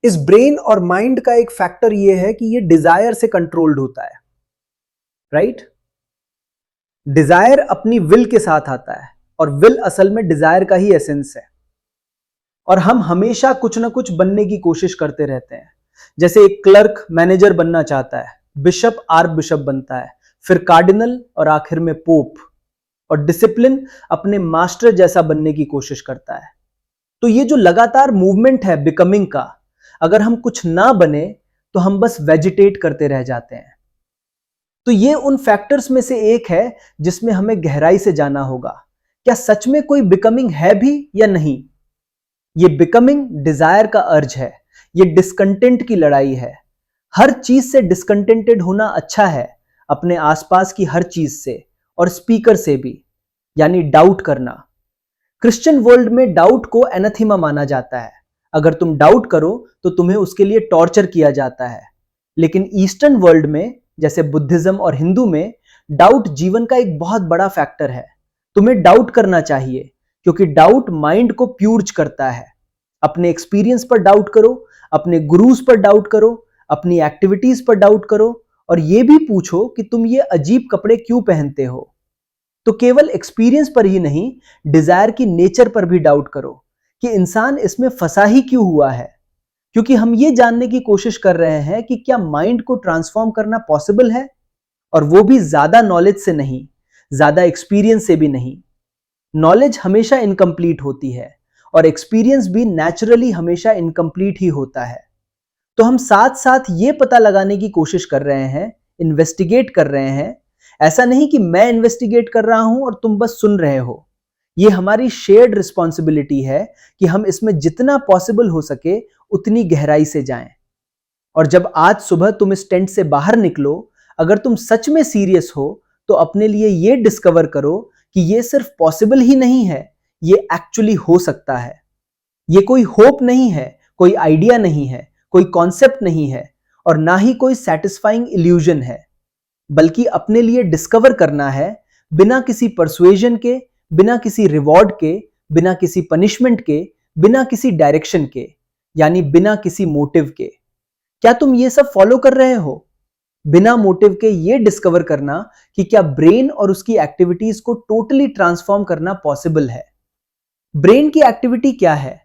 इस ब्रेन और माइंड का एक फैक्टर ये है कि ये डिजायर से कंट्रोल्ड होता है, राइट? डिजायर अपनी विल के साथ आता है और विल असल में डिजायर का ही एसेंस है। और हम हमेशा कुछ ना कुछ बनने की कोशिश करते रहते हैं। जैसे एक क्लर्क मैनेजर बनना चाहता है, बिशप आर्क बिशप बनता है, फिर कार्डिनल और आखिर में पोप। और डिसिप्लिन अपने मास्टर जैसा बनने की कोशिश करता है। तो ये जो लगातार मूवमेंट है बिकमिंग का, अगर हम कुछ ना बने तो हम बस वेजिटेट करते रह जाते हैं। तो ये उन फैक्टर्स में से एक है जिसमें हमें गहराई से जाना होगा। क्या सच में कोई बिकमिंग है भी या नहीं? ये बिकमिंग डिजायर का अर्ज है, ये डिस्कंटेंट की लड़ाई है। हर चीज से डिस्कंटेंटेड होना अच्छा है, अपने आसपास की हर चीज से और स्पीकर से भी, यानी डाउट करना। क्रिश्चियन वर्ल्ड में डाउट को एनाथीमा माना जाता है। अगर तुम डाउट करो तो तुम्हें उसके लिए टॉर्चर किया जाता है। लेकिन ईस्टर्न वर्ल्ड में, जैसे बुद्धिज्म और हिंदू में, डाउट जीवन का एक बहुत बड़ा फैक्टर है। तुम्हें डाउट करना चाहिए क्योंकि डाउट माइंड को प्यूर्ज करता है। अपने एक्सपीरियंस पर डाउट करो, अपने गुरुज पर डाउट करो, अपनी एक्टिविटीज पर डाउट करो, और यह भी पूछो कि तुम ये अजीब कपड़े क्यों पहनते हो। तो केवल एक्सपीरियंस पर ही नहीं, डिजायर की नेचर पर भी डाउट करो कि इंसान इसमें फंसा ही क्यों हुआ है। क्योंकि हम ये जानने की कोशिश कर रहे हैं कि क्या माइंड को ट्रांसफॉर्म करना पॉसिबल है, और वो भी ज्यादा नॉलेज से नहीं, ज्यादा एक्सपीरियंस से भी नहीं। नॉलेज हमेशा इनकम्प्लीट होती है और एक्सपीरियंस भी नेचुरली हमेशा इनकम्प्लीट ही होता है। तो हम साथ साथ ये पता लगाने की कोशिश कर रहे हैं, इन्वेस्टिगेट कर रहे हैं। ऐसा नहीं कि मैं इन्वेस्टिगेट कर रहा हूं और तुम बस सुन रहे हो। ये हमारी शेयर्ड रिस्पॉन्सिबिलिटी है कि हम इसमें जितना पॉसिबल हो सके उतनी गहराई से जाएं। और जब आज सुबह तुम इस टेंट से बाहर निकलो, अगर तुम सच में सीरियस हो तो अपने लिए ये डिस्कवर करो कि ये सिर्फ पॉसिबल ही नहीं है, ये एक्चुअली हो सकता है। ये कोई होप नहीं है, कोई आइडिया नहीं है, कोई कॉन्सेप्ट नहीं है, और ना ही कोई सैटिस्फाइंग इल्यूजन है। बल्कि अपने लिए डिस्कवर करना है, बिना किसी परसुएजन के, बिना किसी रिवॉर्ड के, बिना किसी पनिशमेंट के, बिना किसी डायरेक्शन के, यानी बिना किसी मोटिव के। क्या तुम ये सब फॉलो कर रहे हो? बिना मोटिव के ये डिस्कवर करना कि क्या ब्रेन और उसकी एक्टिविटीज को टोटली ट्रांसफॉर्म करना पॉसिबल है। ब्रेन की एक्टिविटी क्या है?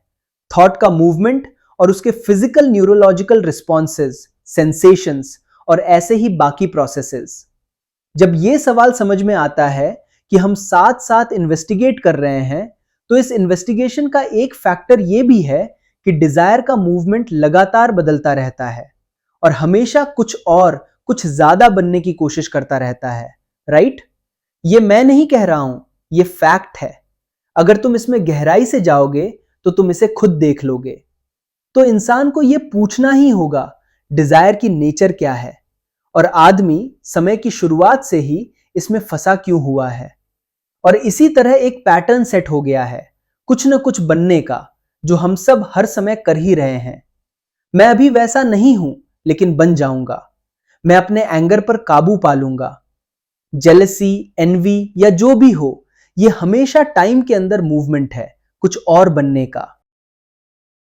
थॉट का मूवमेंट और उसके फिजिकल न्यूरोलॉजिकल रिस्पॉन्सेस, सेंसेशंस और ऐसे ही बाकी प्रोसेसेस। जब ये सवाल समझ में आता है कि हम साथ साथ इन्वेस्टिगेट कर रहे हैं, तो इस इन्वेस्टिगेशन का एक फैक्टर ये भी है कि डिजायर का मूवमेंट लगातार बदलता रहता है और हमेशा कुछ ज्यादा बनने की कोशिश करता रहता है, राइट? ये मैं नहीं कह रहा हूं, ये फैक्ट है। अगर तुम इसमें गहराई से जाओगे तो तुम इसे खुद देख लोगे। तो इंसान को यह पूछना ही होगा, डिजायर की नेचर क्या है, और आदमी समय की शुरुआत से ही इसमें फंसा क्यों हुआ है। और इसी तरह एक पैटर्न सेट हो गया है, कुछ न कुछ बनने का, जो हम सब हर समय कर ही रहे हैं। मैं अभी वैसा नहीं हूं, लेकिन बन जाऊंगा। मैं अपने एंगर पर काबू पा लूंगा। जेलसी, एनवी या जो भी हो, यह हमेशा टाइम के अंदर मूवमेंट है, कुछ और बनने का।